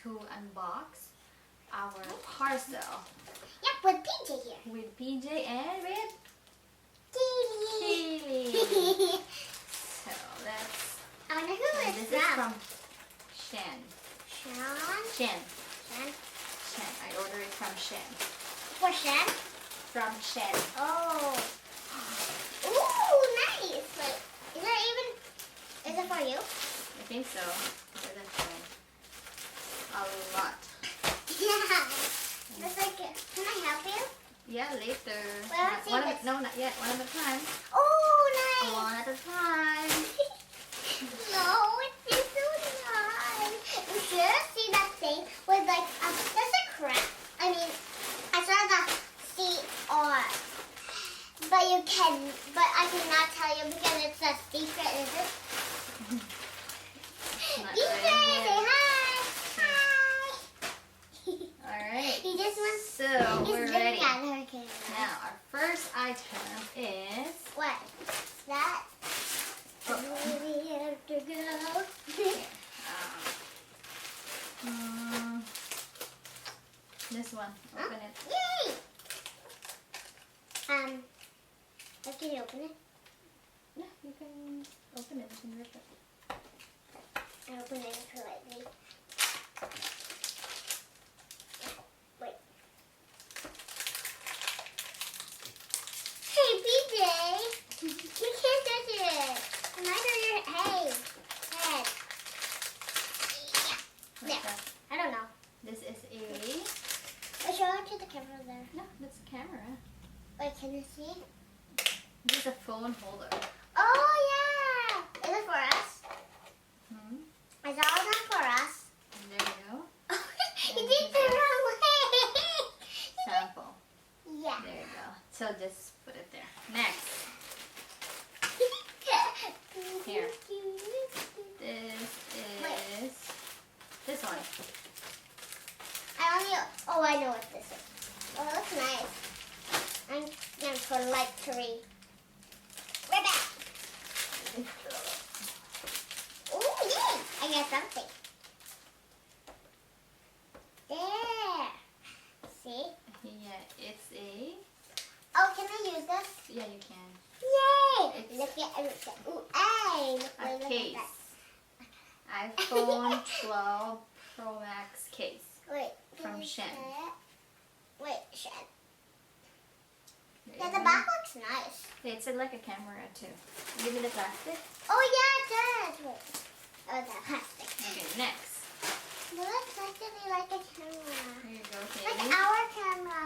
to unbox our parcel. Yep, with PJ here. With PJ and with Keely. Keely. So let's. I wonder who This is is from. from Shein. Sean. Shein. I ordered it from Shein. For Shen? From Shein. Oh. Ooh, nice. Wait, is it for you? I think so. For this one. A lot. Yeah. That's like, can I help you? Yeah, later. Well, let's see One if of it's- no, not yet. One at a time. Oh, nice. One at a time. No, it's so nice. You should see that thing with like, there's a crack. I mean, I saw the CR. But I cannot tell you because it's a secret, is it? Not DJ, ready say yet. hi. Hi. Alright. He just wants, So he's we're looking ready. at her camera. Now our first item is What? That? Oh. We have to go. This one. Open it. Yay! How can you open it? Yeah, you can open it. You can rip it. I open it politely. Wait. Hey, PJ! You can't touch it. Neither your head. What's Yeah. that? I don't know. This is a Show it to the camera there. no. That's a camera. Wait, can you see? This is a phone holder. Oh, yeah! Is it for us? Hmm. Is all done for us? And there you go. You did the wrong way! Sample. Yeah. There you go. So just put it there. Next. Here. This one. Oh, I know what this is. Oh, it looks nice. I'm gonna put light 3. Right back. Oh, yay! I got something. There. See? Yeah, it's a. Oh, can I use this? Yeah, you can. Yay! It's Look at ooh, hey! Look A at case. that. iPhone 12 Pro Max case. Wait. From can I Shein. see it? Wait, Shein. There Yeah, you the go. back looks nice. It's like a camera too. Give me the plastic. Oh yeah, it does. Wait. Oh, the plastic. Okay, next. It looks actually like a camera. Here you go, Like Katie. our camera.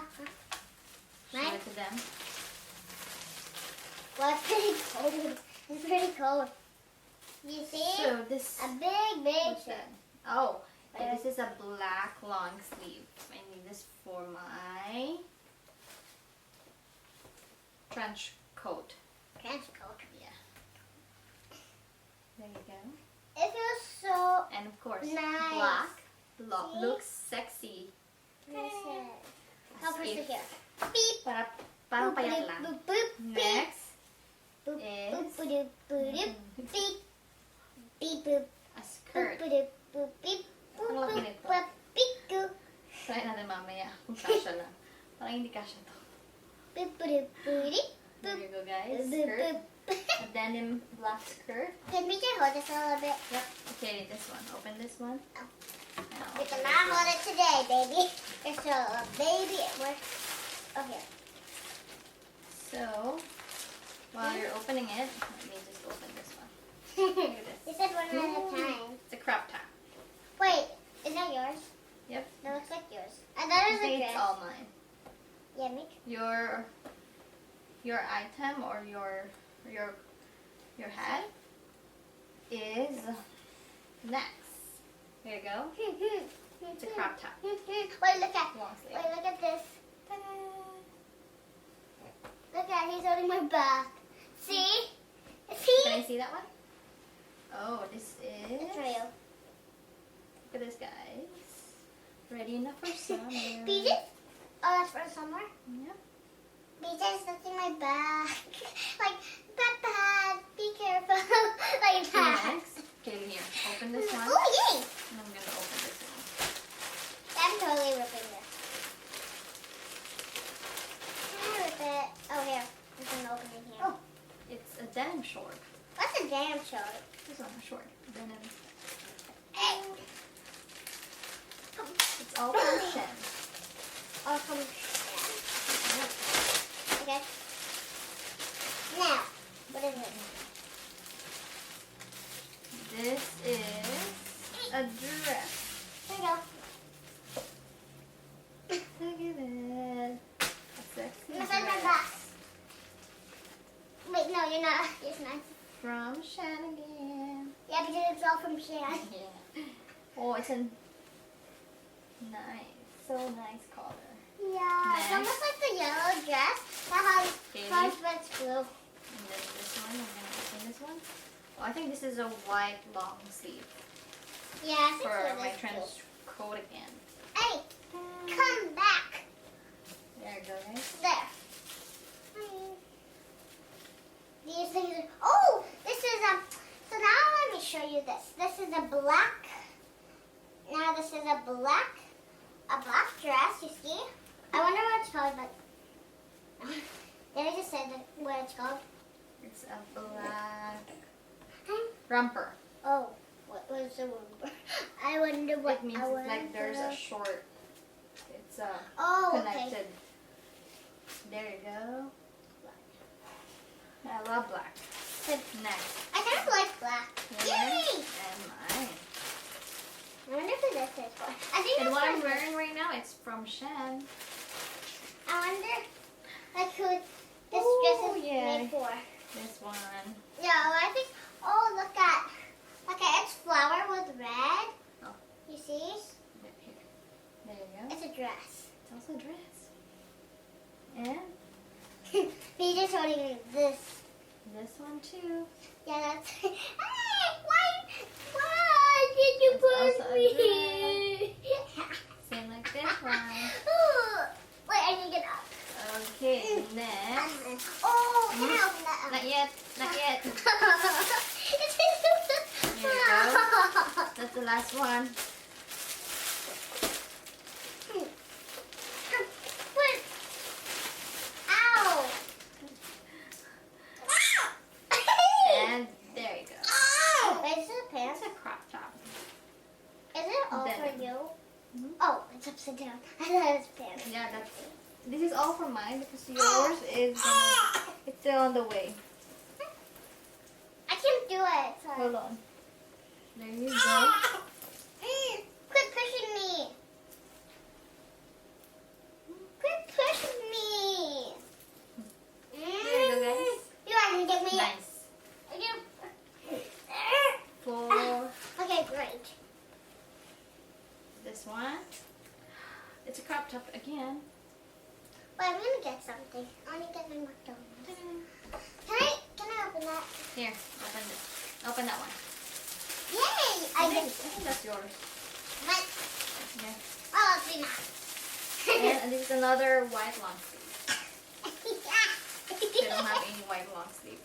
Show Mine? it to them. Well, it's pretty cold. It's pretty cold. You see? So this. A big What's shirt. that? Oh, okay, this is a black long sleeve. I need this for my trench coat. Trench coat. Yeah. There you go. It feels so And of course, nice. black See? looks sexy. nice. As I'll push if- it here. Beep. Parang payat lang. Boop, boop, beep. Next Boop, is boop, boop, boop, boop, beep. Beep, boop. a Boop, skirt. boop, boop, beep. Boop, Ang laki boop, nito. boop, beep, boop. Try natin mamaya kung kasha lang. Parang hindi kasha to. Boop, boop, boop, beep. There you go, guys. Boop, Skirt. boop. A denim black skirt. Can we just hold this a little bit? Yep. Okay, this one. Open this one. Oh. And I'll We open cannot this hold one. it today, baby. It's a baby. Oh, here. So, while you're opening it, let me just open this one. Look at this. You said one at a time. It's a crop top. Wait, is that yours? Yep. That looks like yours. And that I is a think it's dress. all mine. Yeah, me too. Your item or your hat is next. Here you go. It's a crop top. Wait, look at. Long sleeve. Wait, look at this. Look at, he's holding my back. See? See? Can I see that one? Oh, this is. It's real. Look at this, guys. Ready enough for summer. BJ? Oh, that's for summer? Yep. BJ's touching my back. Like, Papa, be careful. Like that. Next. Okay, here. Open this one. Oh, yay! And I'm gonna open this one. short. This one is short. Denim. Hey. It's all from Shein. All from okay. Now, what is it? This is a dress. There you go. Look at it. A sexy Massage my dress. back. Wait, no, you're not. It's nice. From Shein again. Yeah, because it's all from Shein. Yeah. Oh, it's a nice, so nice color. Yeah, it's Next. almost like the yellow dress that has Baby. red blue. And then this one, I'm gonna open this one. Oh, I think this is a white long sleeve Yeah, I think for so, my this trench coat again. too. Hey, come back. There you go, guys. There. These things are, oh, this is so now let me show you this. This is a black, now this is a black dress, you see? I wonder what it's called, but, did I just say what it's called? It's a black romper. Oh, what was the word? I wonder what, It means it's like there's a short, it's oh, connected. okay. There you go. I love black. Next. I kind of like black. Yeah. Yay! And mine. I wonder who this is for. I think And it's what I'm for- wearing right now, it's from Shein. I wonder, like, who this Ooh, dress is yeah. made for. This one. No, I think. Oh, look at it's flower with red. Oh. You see? Here. There you go. It's a dress. It's also a dress. And He's just holding this. this one too. Yeah, that's. Hey, why did you It's put also me a here? Same like this one. Ooh, wait, I need to get up. Okay, next. Oh, can I open that? Not yet. Not yet. It's Here you go. That's the last one. Wait. Ow. And there you go. Wait, is it a pants? It's a crop top. Is it all for Denim. you? Mhm. Oh, it's upside down. I thought it was pants. Yeah, that's. This is all for mine because yours is it's still on the way. I can't do it. Sorry. Hold on. There you go. Quit pushing me. Quit pushing me. There you go, guys. You guys can get me. Nice. For Okay, great. this one, it's a crop top again. Wait, I'm gonna get something. I want to get my McDonald's. Can I open that? Here, open this. Open that one. Yay! I I think get. that's yours. What? Yeah. Oh, it's enough. And this is another white long sleeve. They don't have any white long sleeve.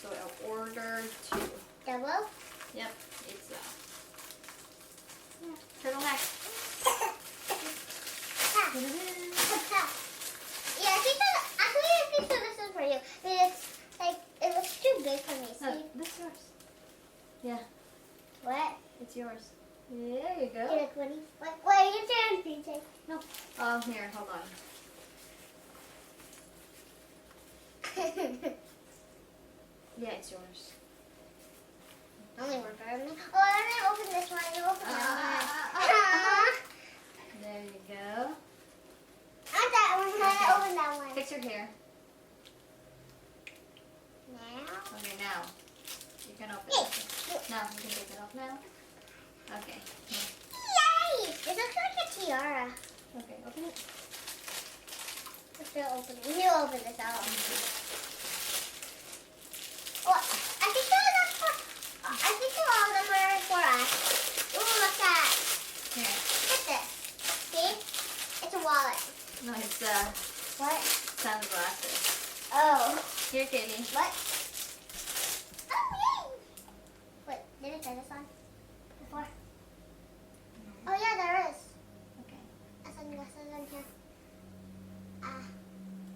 So I ordered two. Double? Yep, it's turtleneck. Yeah, I think that, actually I think that this is for you. It's like, it looks too big for me. No, See? this is yours. Yeah, What? it's yours. There you You go. like Winnie? What are you doing, PJ? No. Here, hold on. Yeah, it's yours. Only one for me. Oh, I'm gonna open this one. You open that one. There you go. Not that one. I open that one. Fix your hair. Now. Okay, now. You can open Yay! it. Now, you can take it off now. Okay. Yay! This looks like a tiara. Okay, open it. I'm still opening. You open this out. Well, I think all of them are for us. Ooh, look at that. Here. Look at this. See? It's a wallet. No, it's What? sunglasses. Oh. Here, Katie. What? Oh, yay! Wait, did it say this on before? Oh, yeah, there is. Okay. A sunglasses in here.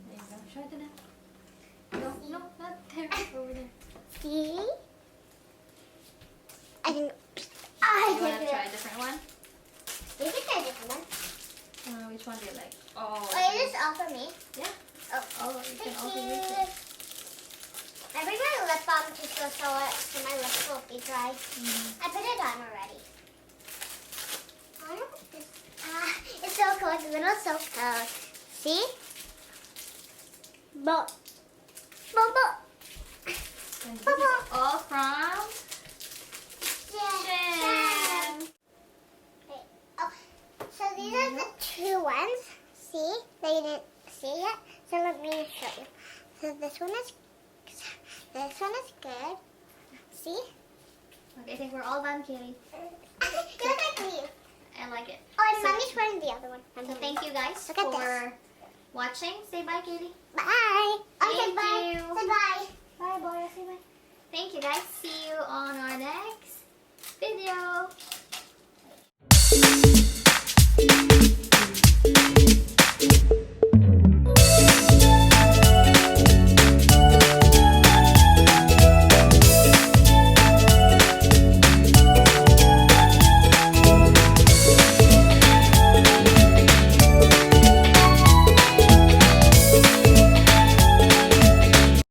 There you go. Show it to them. No, no, not there. Over there. See? Which one do you like? Oh, Wait, is this all for me? Yeah. Oh, You can thank also you. use it. I bring my lip balm to school so my lips will be dry. Mm-hmm. I put it on already. I wonder what this. It's so cold. The middle's so cold. See? But. And this is all from Shein. Okay. Oh, so these are the two ones. See? That you didn't see yet. So let me show you. So this one is good. See? Okay, I think we're all done, Katie. You look like me. I like it. Oh, and So- mommy's wearing the other one. So thank you guys Look at for watching. Say bye, Katie. Bye. Okay, Thank bye. you. Say bye. Bye, boy. Say bye. Thank you guys. See you on our next video.